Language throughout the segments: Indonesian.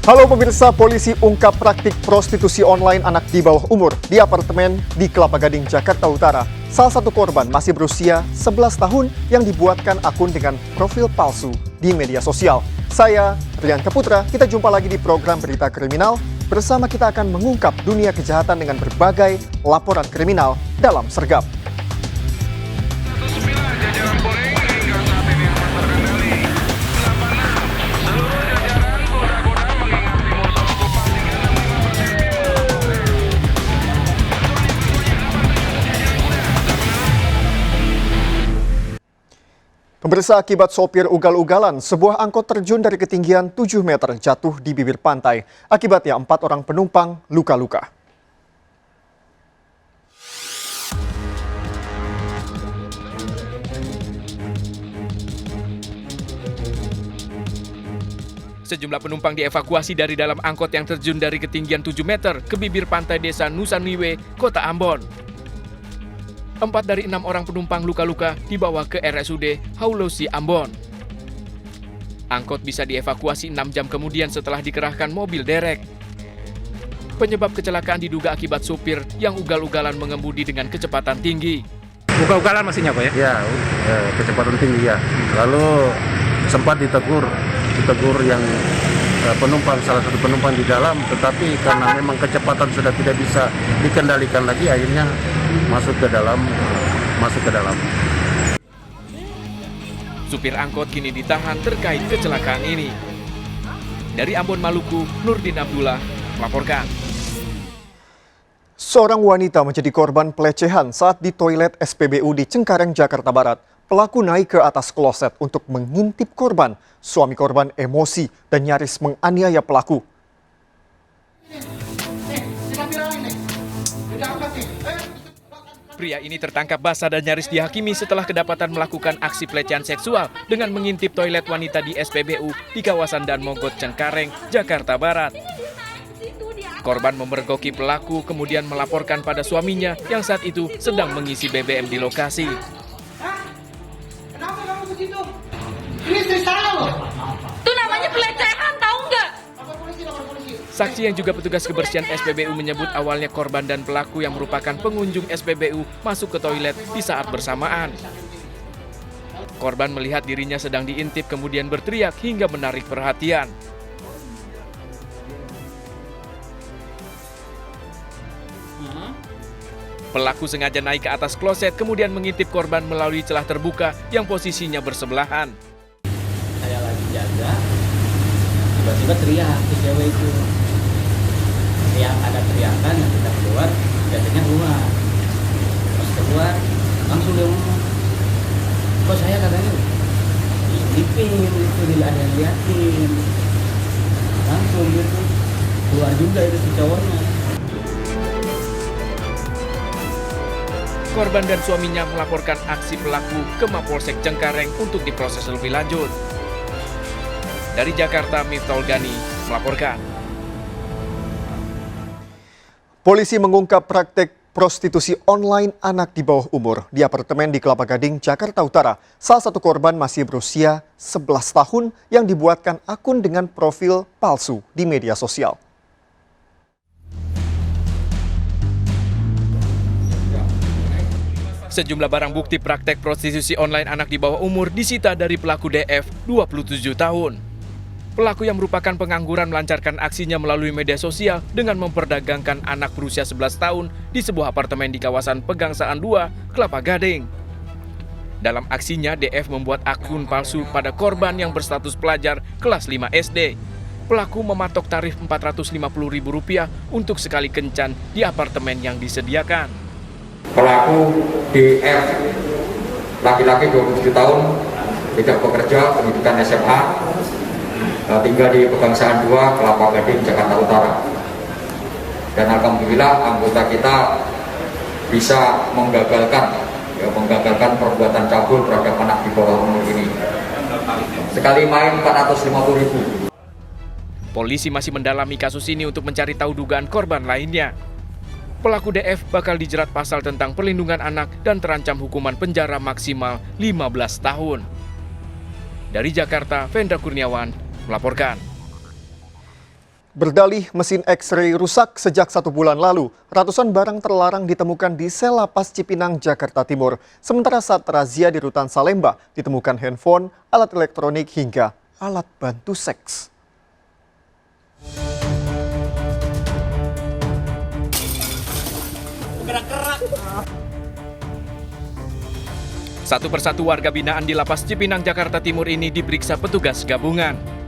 Halo pemirsa, polisi ungkap praktik prostitusi online anak di bawah umur di apartemen di Kelapa Gading, Jakarta Utara. Salah satu korban masih berusia 11 tahun yang dibuatkan akun dengan profil palsu di media sosial. Saya, Rian Keputra, kita jumpa lagi di program Berita Kriminal. Bersama kita akan mengungkap dunia kejahatan dengan berbagai laporan kriminal dalam sergap. Pemirsa, akibat sopir ugal-ugalan, sebuah angkot terjun dari ketinggian 7 meter jatuh di bibir pantai. Akibatnya 4 orang penumpang luka-luka. Sejumlah penumpang dievakuasi dari dalam angkot yang terjun dari ketinggian 7 meter ke bibir pantai desa Nusaniwe, Kota Ambon. 4 dari 6 orang penumpang luka-luka dibawa ke RSUD Haulosi Ambon. Angkot bisa dievakuasi 6 jam kemudian setelah dikerahkan mobil derek. Penyebab kecelakaan diduga akibat supir yang ugal-ugalan mengemudi dengan kecepatan tinggi. Ugal-ugalan mesinnya Pak ya? Ya, kecepatan tinggi ya. Lalu sempat ditegur yang salah satu penumpang di dalam, tetapi karena memang kecepatan sudah tidak bisa dikendalikan lagi, akhirnya masuk ke dalam. Supir angkot kini ditahan terkait kecelakaan ini. Dari Ambon, Maluku, Nurdin Abdullah melaporkan. Seorang wanita menjadi korban pelecehan saat di toilet SPBU di Cengkareng, Jakarta Barat. Pelaku naik ke atas kloset untuk mengintip korban. Suami korban emosi dan nyaris menganiaya pelaku. Pria ini tertangkap basah dan nyaris dihakimi setelah kedapatan melakukan aksi pelecehan seksual dengan mengintip toilet wanita di SPBU di kawasan Dan Mogot, Cengkareng, Jakarta Barat. Korban memergoki pelaku kemudian melaporkan pada suaminya yang saat itu sedang mengisi BBM di lokasi. Kenapa kamu begitu? Ini istri saya loh. Itu namanya pelecehan, tahu nggak? Lapor polisi. Saksi yang juga petugas kebersihan SPBU menyebut awalnya korban dan pelaku yang merupakan pengunjung SPBU masuk ke toilet di saat bersamaan. Korban melihat dirinya sedang diintip kemudian berteriak hingga menarik perhatian. Pelaku sengaja naik ke atas kloset kemudian mengintip korban melalui celah terbuka yang posisinya bersebelahan. Saya lagi jaga, tiba-tiba teriak si cewek itu. Ada teriakan yang kita keluar, biasanya keluar. Pas keluar, langsung dia ngomong, kok saya katanya diintipin, itu tidak ada yang liatin. Langsung gitu, keluar juga itu si cowoknya. Korban dan suaminya melaporkan aksi pelaku ke Mapolsek Cengkareng untuk diproses lebih lanjut. Dari Jakarta, Miftahul Gani melaporkan. Polisi mengungkap praktek prostitusi online anak di bawah umur di apartemen di Kelapa Gading, Jakarta Utara. Salah satu korban masih berusia 11 tahun yang dibuatkan akun dengan profil palsu di media sosial. Sejumlah barang bukti praktek prostitusi online anak di bawah umur disita dari pelaku DF, 27 tahun. Pelaku yang merupakan pengangguran melancarkan aksinya melalui media sosial dengan memperdagangkan anak berusia 11 tahun di sebuah apartemen di kawasan Pegangsaan 2, Kelapa Gading. Dalam aksinya, DF membuat akun palsu pada korban yang berstatus pelajar kelas 5 SD. Pelaku mematok tarif Rp450.000 untuk sekali kencan di apartemen yang disediakan. Pelaku DF, laki-laki 27 tahun, tidak bekerja, pendidikan SMA, tinggal di Pegangsaan 2, Kelapa Gading, Jakarta Utara. Dan alhamdulillah anggota kita bisa menggagalkan perbuatan cabul terhadap anak di bawah umur ini. Sekali main Rp450.000. Polisi masih mendalami kasus ini untuk mencari tahu dugaan korban lainnya. Pelaku DF bakal dijerat pasal tentang perlindungan anak dan terancam hukuman penjara maksimal 15 tahun. Dari Jakarta, Vendra Kurniawan melaporkan. Berdalih mesin X-ray rusak sejak 1 bulan lalu, ratusan barang terlarang ditemukan di sel Lapas Cipinang, Jakarta Timur. Sementara saat razia di Rutan Salemba, ditemukan handphone, alat elektronik hingga alat bantu seks. Satu persatu warga binaan di Lapas Cipinang, Jakarta Timur ini diperiksa petugas gabungan.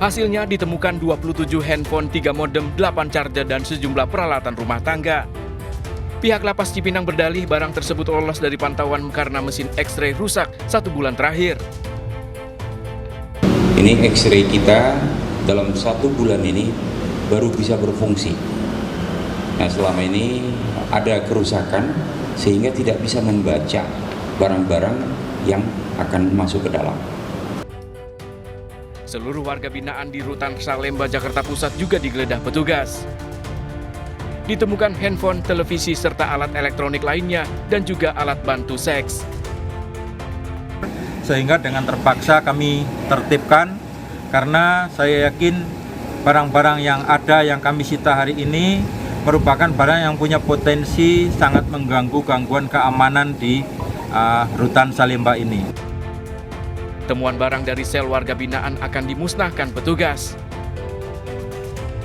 Hasilnya ditemukan 27 handphone, 3 modem, 8 charger, dan sejumlah peralatan rumah tangga. Pihak Lapas Cipinang berdalih barang tersebut lolos dari pantauan karena mesin X-ray rusak 1 bulan terakhir. Ini X-ray kita dalam 1 bulan ini baru bisa berfungsi. Nah, selama ini ada kerusakan sehingga tidak bisa membaca barang-barang yang akan masuk ke dalam. Seluruh warga binaan di Rutan Salemba, Jakarta Pusat juga digeledah petugas. Ditemukan handphone, televisi, serta alat elektronik lainnya dan juga alat bantu seks. Sehingga dengan terpaksa kami tertibkan karena saya yakin barang-barang yang ada yang kami sita hari ini merupakan barang yang punya potensi sangat mengganggu gangguan keamanan di Rutan Salemba ini. Temuan barang dari sel warga binaan akan dimusnahkan petugas.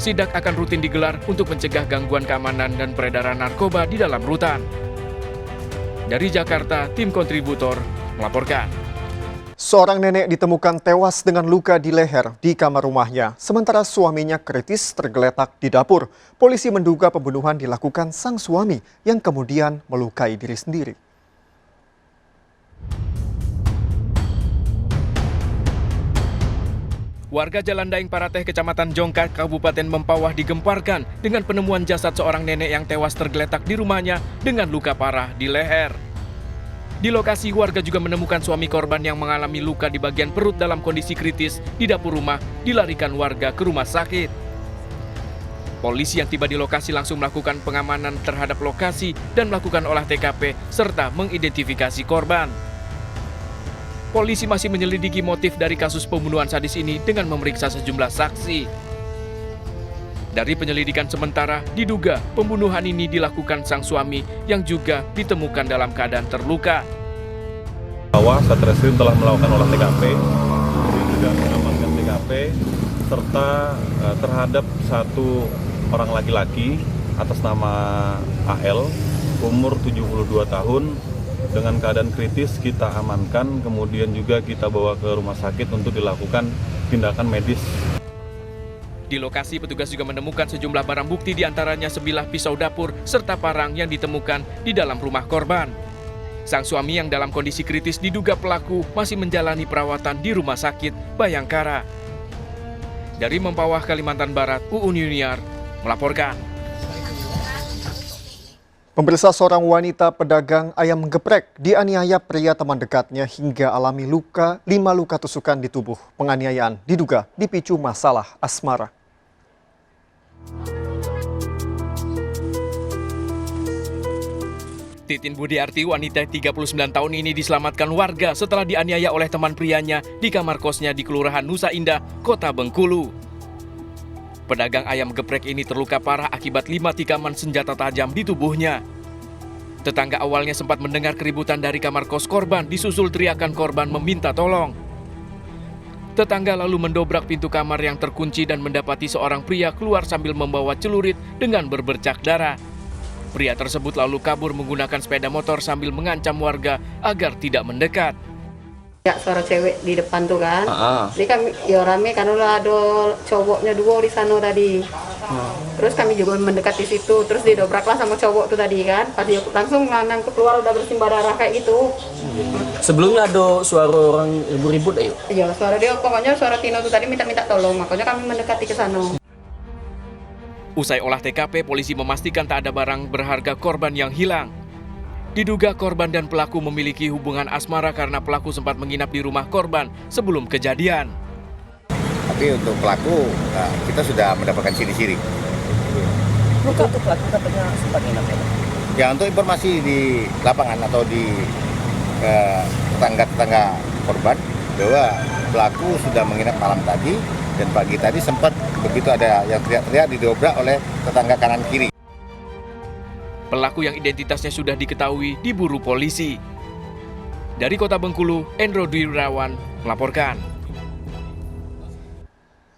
Sidak akan rutin digelar untuk mencegah gangguan keamanan dan peredaran narkoba di dalam rutan. Dari Jakarta, tim kontributor melaporkan. Seorang nenek ditemukan tewas dengan luka di leher di kamar rumahnya, sementara suaminya kritis tergeletak di dapur. Polisi menduga pembunuhan dilakukan sang suami yang kemudian melukai diri sendiri. Warga Jalan Daeng Parateh, Kecamatan Jongkat, Kabupaten Mempawah digemparkan dengan penemuan jasad seorang nenek yang tewas tergeletak di rumahnya dengan luka parah di leher. Di lokasi, warga juga menemukan suami korban yang mengalami luka di bagian perut dalam kondisi kritis di dapur rumah, dilarikan warga ke rumah sakit. Polisi yang tiba di lokasi langsung melakukan pengamanan terhadap lokasi dan melakukan olah TKP serta mengidentifikasi korban. Polisi masih menyelidiki motif dari kasus pembunuhan sadis ini dengan memeriksa sejumlah saksi. Dari penyelidikan sementara, diduga pembunuhan ini dilakukan sang suami yang juga ditemukan dalam keadaan terluka. Bahwa Satreskrim telah melakukan olah TKP, juga mengamankan TKP, serta terhadap satu orang laki-laki atas nama AL, umur 72 tahun, dengan keadaan kritis kita amankan, kemudian juga kita bawa ke rumah sakit untuk dilakukan tindakan medis. Di lokasi, petugas juga menemukan sejumlah barang bukti, diantaranya sebilah pisau dapur serta parang yang ditemukan di dalam rumah korban. Sang suami yang dalam kondisi kritis diduga pelaku masih menjalani perawatan di Rumah Sakit Bayangkara. Dari Mempawah, Kalimantan Barat, Uun Yuniar melaporkan. Pemirsa, seorang wanita pedagang ayam geprek dianiaya pria teman dekatnya hingga alami 5 luka tusukan di tubuh. Penganiayaan diduga dipicu masalah asmara. Titin Budiarti, wanita 39 tahun ini diselamatkan warga setelah dianiaya oleh teman prianya di kamar kosnya di Kelurahan Nusa Indah, Kota Bengkulu. Pedagang ayam geprek ini terluka parah akibat 5 tikaman senjata tajam di tubuhnya. Tetangga awalnya sempat mendengar keributan dari kamar kos korban, disusul teriakan korban meminta tolong. Tetangga lalu mendobrak pintu kamar yang terkunci dan mendapati seorang pria keluar sambil membawa celurit dengan berbercak darah. Pria tersebut lalu kabur menggunakan sepeda motor sambil mengancam warga agar tidak mendekat. Ya, suara cewek di depan tuh kan. Jadi kami ya rame karena udah ada cowoknya 2 di sana tadi. Terus kami juga mendekat di situ, terus didobraklah sama cowok tuh tadi kan. Pas dia langsung nganang keluar udah bersimbah darah kayak gitu. Sebelumnya ada suara orang ribut-ribut ayo. Iya, suara dia pokoknya suara Tino tuh tadi minta tolong, makanya kami mendekati ke sana. Usai olah TKP, polisi memastikan tak ada barang berharga korban yang hilang. Diduga korban dan pelaku memiliki hubungan asmara karena pelaku sempat menginap di rumah korban sebelum kejadian. Tapi untuk pelaku, kita sudah mendapatkan ciri-ciri. Untuk pelaku katanya sempat nginap ya? Ya, untuk informasi di lapangan atau di tetangga-tetangga korban, bahwa pelaku sudah menginap malam tadi Dan pagi tadi sempat begitu ada yang teriak-teriak didobrak oleh tetangga kanan kiri. Pelaku yang identitasnya sudah diketahui diburu polisi. Dari Kota Bengkulu, Endro Dwi Irawan melaporkan.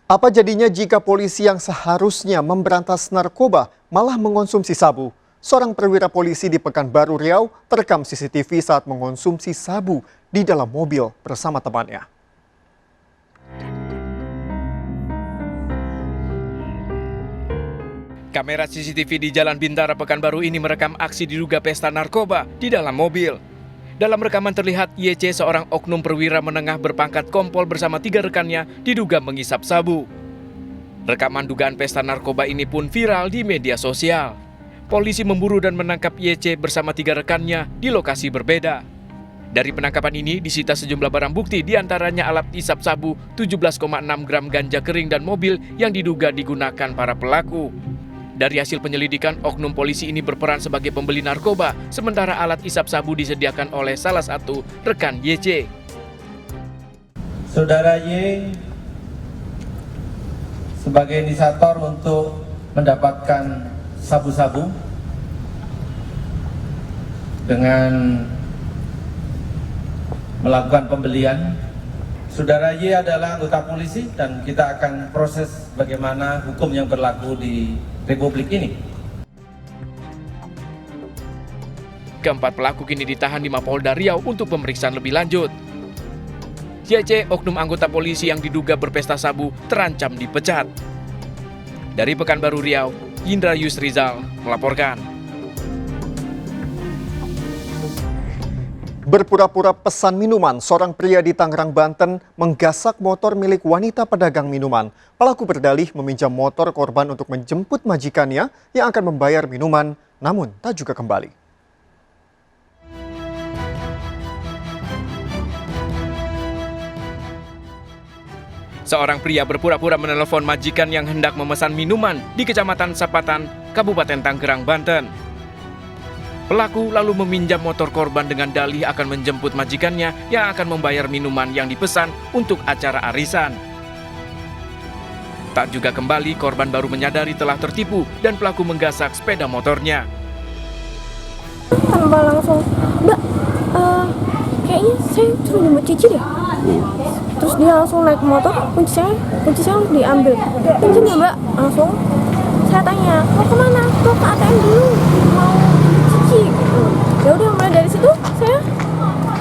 Apa jadinya jika polisi yang seharusnya memberantas narkoba malah mengonsumsi sabu? Seorang perwira polisi di Pekanbaru Riau terekam CCTV saat mengonsumsi sabu di dalam mobil bersama temannya. Kamera CCTV di Jalan Bintara Pekanbaru ini merekam aksi diduga pesta narkoba di dalam mobil. Dalam rekaman terlihat YC, seorang oknum perwira menengah berpangkat kompol bersama 3 rekannya diduga mengisap sabu. Rekaman dugaan pesta narkoba ini pun viral di media sosial. Polisi memburu dan menangkap YC bersama 3 rekannya di lokasi berbeda. Dari penangkapan ini disita sejumlah barang bukti, diantaranya alat isap sabu, 17,6 gram ganja kering dan mobil yang diduga digunakan para pelaku. Dari hasil penyelidikan, oknum polisi ini berperan sebagai pembeli narkoba, sementara alat isap sabu disediakan oleh salah satu rekan YC. Saudara Y sebagai inisiator untuk mendapatkan sabu-sabu dengan melakukan pembelian. Saudara Y adalah anggota polisi dan kita akan proses bagaimana hukum yang berlaku di Republik ini. Keempat pelaku kini ditahan di Mapolda Riau untuk pemeriksaan lebih lanjut. YC, oknum anggota polisi yang diduga berpesta sabu, terancam dipecat. Dari Pekanbaru Riau, Indra Yusrizal melaporkan. Berpura-pura pesan minuman, seorang pria di Tangerang, Banten menggasak motor milik wanita pedagang minuman. Pelaku berdalih meminjam motor korban untuk menjemput majikannya yang akan membayar minuman, namun tak juga kembali. Seorang pria berpura-pura menelpon majikan yang hendak memesan minuman di Kecamatan Sapatan, Kabupaten Tangerang, Banten. Pelaku lalu meminjam motor korban dengan dalih akan menjemput majikannya yang akan membayar minuman yang dipesan untuk acara arisan. Tak juga kembali, korban baru menyadari telah tertipu dan pelaku menggasak sepeda motornya. Tambah langsung, Mbak, kayaknya saya suruh jemput Cici deh. Terus dia langsung naik motor, kunci saya harus diambil. Pinjam ya Mbak, langsung saya tanya, mau kemana? Mau ke ATM dulu, mau Cici. Ya udah, mulai dari situ saya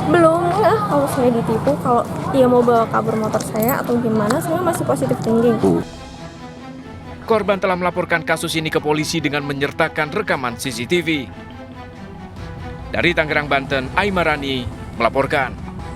belum kalau saya ditipu, kalau dia mau bawa kabur motor saya atau gimana, saya masih positive thinking. Korban telah melaporkan kasus ini ke polisi dengan menyertakan rekaman CCTV. Dari Tangerang, Banten, Aimarani melaporkan.